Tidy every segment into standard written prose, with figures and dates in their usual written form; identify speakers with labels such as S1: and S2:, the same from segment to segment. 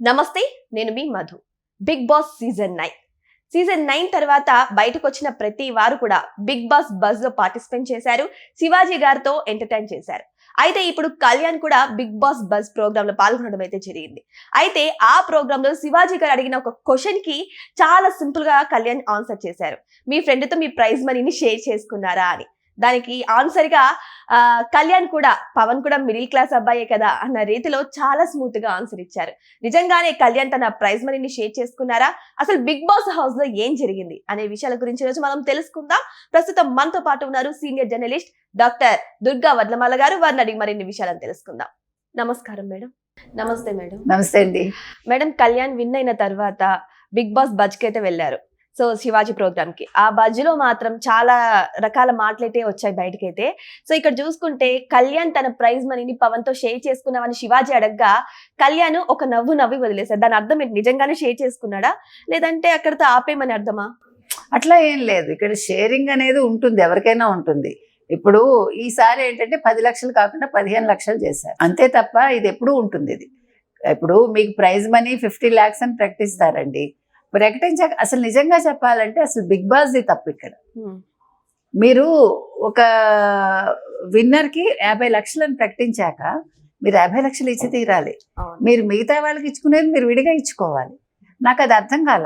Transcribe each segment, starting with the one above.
S1: నమస్తే, నేను మీ Madhu. Big boss season 9 తర్వాత బయటకు వచ్చిన ప్రతి వారు కూడా బిగ్ బాస్ బజ్ లో పార్టిసిపేట్ చేశారు. శివాజీ గారితో ఎంటర్టైన్ చేశారు. అయితే ఇప్పుడు కళ్యాణ్ కూడా బిగ్ బాస్ బజ్ ప్రోగ్రామ్ లో పాల్గొనడం అయితే జరిగింది. అయితే ఆ ప్రోగ్రామ్ లో శివాజీ గారు అడిగిన ఒక క్వశ్చన్ కి చాలా సింపుల్ గా కళ్యాణ్ ఆన్సర్ చేశారు. మీ ఫ్రెండ్ తో మీ ప్రైజ్ మనీని షేర్ చేసుకున్నారా అని. దానికి ఆన్సర్ గా కళ్యాణ్ కూడా పవన్ కూడా మిడిల్ క్లాస్ అబ్బాయే కదా అన్న రీతిలో చాలా స్మూత్ గా ఆన్సర్ ఇచ్చారు. నిజంగానే కళ్యాణ్ తన ప్రైజ్ మనీని షేర్ చేసుకున్నారా? అసలు బిగ్ బాస్ హౌస్ లో ఏం జరిగింది అనే విషయాల గురించి రోజు మనం తెలుసుకుందాం. ప్రస్తుతం మనతో పాటు ఉన్నారు సీనియర్ జర్నలిస్ట్ డాక్టర్ దుర్గా వడ్లమాల గారు. వారిని అడిగి మరిన్ని విషయాలను తెలుసుకుందాం. నమస్కారం మేడం. నమస్తే మేడం.
S2: నమస్తే అండి
S1: మేడం, కళ్యాణ్ విన్ అయిన తర్వాత బిగ్ బాస్ బజ్ కి అయితే వెళ్ళారు. సో శివాజీ ప్రోగ్రామ్ కి ఆ బజ్ లో మాత్రం చాలా రకాల మాటలైతే వచ్చాయి బయటకైతే. సో ఇక్కడ చూసుకుంటే కళ్యాణ్ తన ప్రైజ్ మనీని పవన్ తో షేర్ చేసుకున్నామని శివాజీ అడగ్గా కళ్యాణ్ ఒక నవ్వి వదిలేశారు. దాని అర్థం ఏంటి? నిజంగానే షేర్ చేసుకున్నాడా లేదంటే అక్కడితో ఆపేయమని అర్థమా?
S2: అట్లా ఏం లేదు. ఇక్కడ షేరింగ్ అనేది ఉంటుంది, ఎవరికైనా ఉంటుంది. ఇప్పుడు ఈసారి ఏంటంటే 10 లక్షలు కాకుండా 15 లక్షలు చేశారు, అంతే తప్ప ఇది ఎప్పుడూ ఉంటుంది. ఇది ఇప్పుడు మీకు ప్రైజ్ మనీ 50 lakhs అని ప్రకటిస్తారండి. ప్రకటించాక అసలు నిజంగా చెప్పాలంటే అసలు బిగ్ బాస్ ది తప్పు. ఇక్కడ మీరు ఒక విన్నర్కి 50 లక్షలను ప్రకటించాక మీరు 50 లక్షలు ఇచ్చి తీరాలి. మీరు మిగతా వాళ్ళకి ఇచ్చుకునేది మీరు విడిగా ఇచ్చుకోవాలి. నాకు అది అర్థం కాల.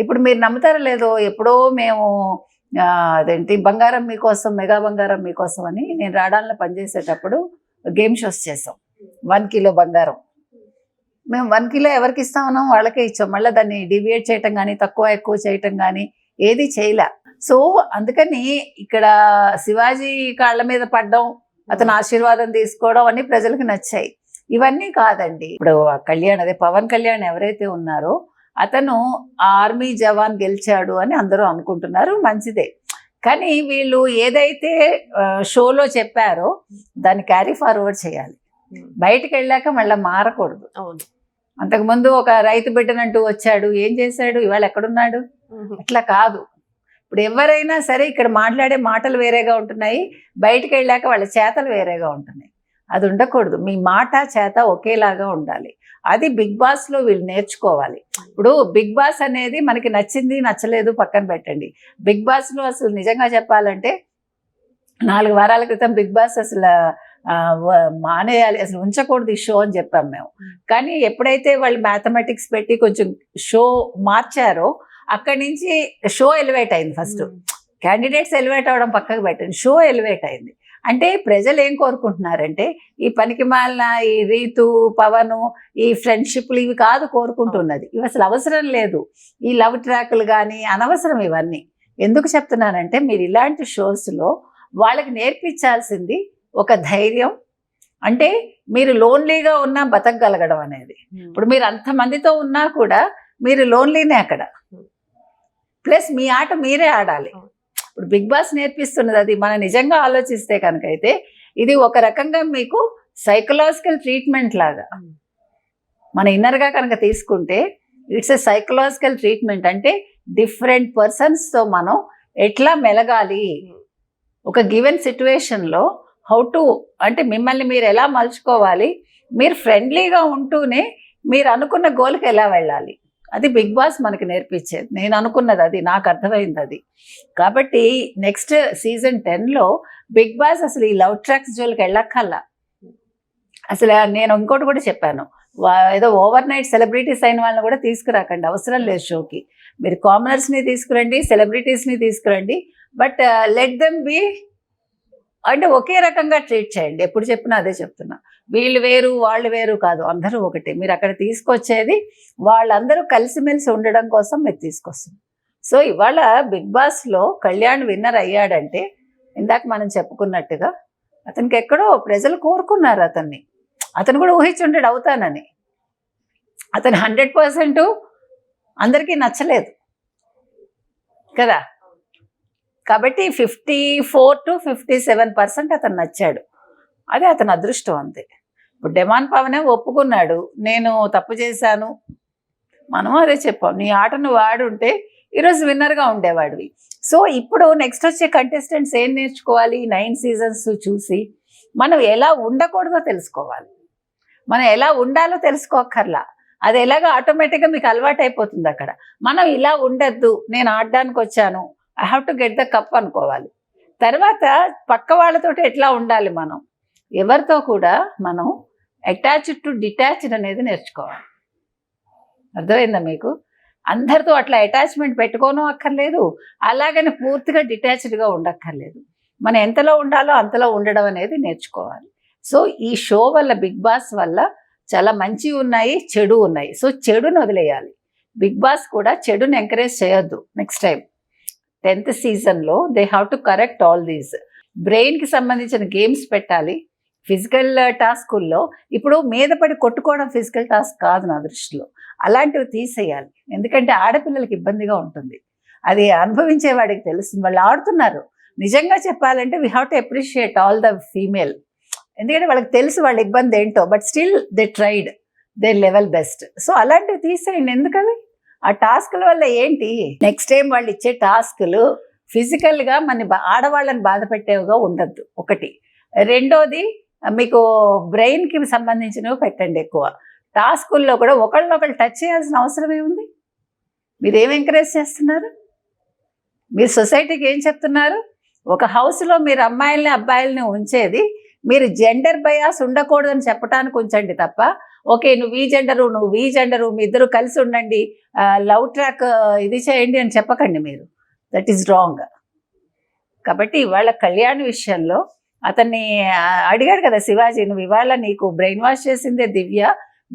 S2: ఇప్పుడు మీరు నమ్ముతారో లేదో, ఎప్పుడో మేము అదేంటి బంగారం మీకోసం, మెగా బంగారం మీకోసం అని నేను రాడాల్లో పనిచేసేటప్పుడు గేమ్ షోస్ చేసాం. 1 కిలో బంగారం మేము 1 కిలో ఎవరికి ఇస్తామనో వాళ్ళకే ఇచ్చాం. మళ్ళీ దాన్ని డివియేట్ చేయటం కానీ తక్కువ ఎక్కువ చేయటం కానీ ఏది చేయలే. సో అందుకని ఇక్కడ శివాజీ కాళ్ళ మీద పడ్డం, అతను ఆశీర్వాదం తీసుకోవడం అన్ని ప్రజలకు నచ్చాయి. ఇవన్నీ కాదండి. ఇప్పుడు కళ్యాణ్, అదే పవన్ కళ్యాణ్ ఎవరైతే ఉన్నారో అతను ఆర్మీ జవాన్ గెలిచాడు అని అందరూ అనుకుంటున్నారు, మంచిదే. కానీ వీళ్ళు ఏదైతే షోలో చెప్పారో దాన్ని క్యారీ ఫార్వర్డ్ చేయాలి. బయటకు వెళ్ళాక మళ్ళీ మారకూడదు.
S1: అవును.
S2: అంతకుముందు ఒక రైతు బిడ్డనంటూ వచ్చాడు, ఏం చేశాడు, ఇవాళ ఎక్కడున్నాడు? అట్లా కాదు. ఇప్పుడు ఎవరైనా సరే ఇక్కడ మాట్లాడే మాటలు వేరేగా ఉంటున్నాయి, బయటకు వెళ్ళాక వాళ్ళ చేతలు వేరేగా ఉంటున్నాయి. అది ఉండకూడదు. మీ మాట చేత ఒకేలాగా ఉండాలి. అది బిగ్ బాస్లో వీళ్ళు నేర్చుకోవాలి. ఇప్పుడు బిగ్ బాస్ అనేది మనకి నచ్చింది నచ్చలేదు పక్కన పెట్టండి. బిగ్ బాస్లో అసలు నిజంగా చెప్పాలంటే 4 వారాల క్రితం బిగ్ బాస్ అసలు మానేయాలి, అసలు ఉంచకూడదు ఈ షో అని చెప్పాం మేము. కానీ ఎప్పుడైతే వాళ్ళు మ్యాథమెటిక్స్ పెట్టి కొంచెం షో మార్చారో అక్కడి నుంచి షో ఎలివేట్ అయింది. ఫస్ట్ క్యాండిడేట్స్ ఎలివేట్ అవ్వడం పక్కకు పెట్టండి, షో ఎలివేట్ అయింది. అంటే ప్రజలు ఏం కోరుకుంటున్నారంటే ఈ పనికి మాలిన ఈ రీతు, పవను, ఈ ఫ్రెండ్షిప్లు ఇవి కాదు కోరుకుంటున్నది. ఇవి అసలు అవసరం లేదు. ఈ లవ్ ట్రాక్లు కానీ అనవసరం. ఇవన్నీ ఎందుకు చెప్తున్నానంటే మీరు ఇలాంటి షోస్లో వాళ్ళకి నేర్పించాల్సింది ఒక ధైర్యం. అంటే మీరు లోన్లీగా ఉన్నా బతకగలగడం అనేది. ఇప్పుడు మీరు అంతమందితో ఉన్నా కూడా మీరు లోన్లీనే అక్కడ. ప్లస్ మీ ఆట మీరే ఆడాలి. ఇప్పుడు బిగ్ బాస్ నేర్పిస్తున్నది అది. మనం నిజంగా ఆలోచిస్తే కనుక అయితే ఇది ఒక రకంగా మీకు సైకలాజికల్ ట్రీట్మెంట్ లాగా మన ఇన్నర్గా కనుక తీసుకుంటే ఇట్స్ ఎ సైకలాజికల్ ట్రీట్మెంట్. అంటే డిఫరెంట్ పర్సన్స్తో మనం ఎట్లా మెలగాలి, ఒక గివెన్ సిచ్యువేషన్లో హౌ టు, అంటే మిమ్మల్ని మీరు ఎలా మలుచుకోవాలి, మీరు ఫ్రెండ్లీగా ఉంటూనే మీరు అనుకున్న గోల్కి ఎలా వెళ్ళాలి, అది బిగ్ బాస్ మనకి నేర్పించేది. నేను అనుకున్నది అది, నాకు అర్థమైంది అది. కాబట్టి నెక్స్ట్ సీజన్ 10లో బిగ్ బాస్ అసలు ఈ లవ్ ట్రాక్స్ జోలికి వెళ్ళక్కల్లా. అసలు నేను ఇంకోటి కూడా చెప్పాను, ఏదో ఓవర్ నైట్ సెలబ్రిటీస్ అయిన వాళ్ళని కూడా తీసుకురాకండి, అవసరం లేదు షోకి. మీరు కామనర్స్ని తీసుకురండి, సెలబ్రిటీస్ని తీసుకురండి, బట్ లెట్ దెమ్ బీ, అంటే ఒకే రకంగా ట్రీట్ చేయండి. ఎప్పుడు చెప్పినా అదే చెప్తున్నా, వీళ్ళు వేరు వాళ్ళు వేరు కాదు, అందరూ ఒకటి. మీరు అక్కడ తీసుకొచ్చేది వాళ్ళందరూ కలిసిమెలిసి ఉండడం కోసం మీరు తీసుకొస్తుంది. సో ఇవాళ బిగ్ బాస్లో కళ్యాణ్ విన్నర్ అయ్యాడంటే ఇందాక మనం చెప్పుకున్నట్టుగా అతనికి ఎక్కడో ప్రజలు కోరుకున్నారు అతన్ని. అతను కూడా ఊహించుంటాడు అవుతానని. అతను 100% అందరికీ నచ్చలేదు కదా. కాబట్టి 54 to 57% అతను నచ్చాడు. అదే అతను అదృష్టం అంతే. ఇప్పుడు డెమాన్ పవనే ఒప్పుకున్నాడు, నేను తప్పు చేశాను. మనం అదే చెప్పాం, నీ ఆట నువ్వు ఆడుంటే ఈరోజు విన్నర్గా ఉండేవాడివి. సో ఇప్పుడు నెక్స్ట్ వచ్చే కంటెస్టెంట్స్ ఏం నేర్చుకోవాలి? 9 seasons చూసి మనం ఎలా ఉండకూడదో తెలుసుకోవాలి. మనం ఎలా ఉండాలో తెలుసుకోక్కర్లా, అది ఎలాగో ఆటోమేటిక్గా మీకు అలవాటు అయిపోతుంది అక్కడ. మనం ఇలా ఉండద్దు, నేను ఆడడానికి వచ్చాను, I have to get the cup అనుకోవాలి. తర్వాత పక్క వాళ్ళతోటి ఎట్లా ఉండాలి, మనం ఎవరితో కూడా మనం అటాచ్డ్ టు డిటాచ్డ్ అనేది నేర్చుకోవాలి. అర్థమైందా మీకు? అందరితో అట్లా అటాచ్మెంట్ పెట్టుకోను అక్కర్లేదు, అలాగని పూర్తిగా డిటాచ్డ్గా ఉండక్కర్లేదు. మనం ఎంతలో ఉండాలో అంతలో ఉండడం అనేది నేర్చుకోవాలి. సో ఈ షో వల్ల, బిగ్ బాస్ వల్ల చాలా మంచి ఉన్నాయి, చెడు ఉన్నాయి. సో చెడుని వదిలేయాలి. బిగ్ బాస్ కూడా చెడుని ఎంకరేజ్ చేయొద్దు. నెక్స్ట్ టైం 10th సీజన్లో they have to correct all these. బ్రెయిన్కి సంబంధించిన గేమ్స్ పెట్టాలి. ఫిజికల్ టాస్కుల్లో ఇప్పుడు మీద పడి కొట్టుకోవడం ఫిజికల్ టాస్క్ కాదు నా దృష్టిలో. అలాంటివి తీసేయాలి. ఎందుకంటే ఆడపిల్లలకి ఇబ్బందిగా ఉంటుంది, అది అనుభవించే వాడికి తెలుస్తుంది. వాళ్ళు ఆడుతున్నారు. నిజంగా చెప్పాలంటే we have to appreciate all the female. ఎందుకంటే వాళ్ళకి తెలుసు వాళ్ళ ఇబ్బంది ఏంటో, but still they tried they level best. So అలాంటివి తీసేయండి. ఎందుకవి? ఆ టాస్కుల వల్ల ఏంటి? నెక్స్ట్ టైం వాళ్ళు ఇచ్చే టాస్కులు ఫిజికల్గా మన ఆడవాళ్ళని బాధ పెట్టేవిగా ఉండద్దు, ఒకటి. రెండోది, మీకు బ్రెయిన్కి సంబంధించినవి పెట్టండి ఎక్కువ. టాస్కుల్లో కూడా ఒకళ్ళనొకళ్ళు టచ్ చేయాల్సిన అవసరం ఏముంది? మీరు ఏం ఎంకరేజ్ చేస్తున్నారు? మీరు సొసైటీకి ఏం చెప్తున్నారు? ఒక హౌస్లో మీరు అమ్మాయిల్ని అబ్బాయిల్ని ఉంచేది మీరు జెండర్ బయాస్ ఉండకూడదని చెప్పడానికి ఉంచండి తప్ప, ఓకే నువ్వు ఈ జెండరు, నువ్వు ఈ జెండరు, మీ ఇద్దరు కలిసి ఉండండి, లవ్ ట్రాక్ ఇది చేయండి అని చెప్పకండి మీరు. That is wrong. కాబట్టి ఇవాళ కళ్యాణ్ విషయంలో అతన్ని అడిగాడు కదా శివాజీ, నువ్వు ఇవాళ నీకు బ్రెయిన్ వాష్ చేసిందే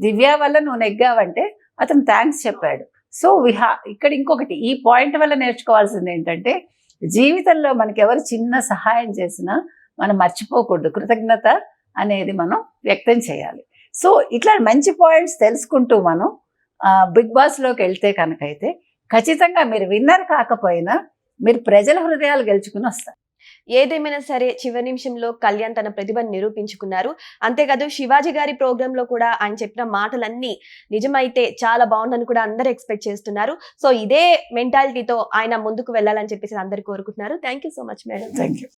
S2: దివ్య వల్ల నువ్వు నెగ్గావంటే అతను థ్యాంక్స్ చెప్పాడు. సో ఇక్కడ ఇంకొకటి ఈ పాయింట్ వల్ల నేర్చుకోవాల్సింది ఏంటంటే, జీవితంలో మనకి ఎవరు చిన్న సహాయం చేసినా మనం మర్చిపోకూడదు. కృతజ్ఞత అనేది మనం వ్యక్తం చేయాలి. సో ఇట్లా మంచి పాయింట్స్ తెలుసుకుంటూ మనం బిగ్ బాస్లోకి వెళ్తే కనుకైతే ఖచ్చితంగా మీరు విన్నర్ కాకపోయినా మీరు ప్రజల హృదయాలు గెలుచుకుని వస్తారు.
S1: ఏదేమైనా సరే చివరి నిమిషంలో కళ్యాణ్ తన ప్రతిభను నిరూపించుకున్నారు. అంతేకాదు శివాజీ గారి ప్రోగ్రామ్ లో కూడా ఆయన చెప్పిన మాటలన్నీ నిజమైతే చాలా బాగుందని కూడా అందరూ ఎక్స్పెక్ట్ చేస్తున్నారు. సో ఇదే మెంటాలిటీతో ఆయన ముందుకు వెళ్ళాలని చెప్పేసి అందరు కోరుకుంటున్నారు. Thank you so much madam.
S2: Thank you.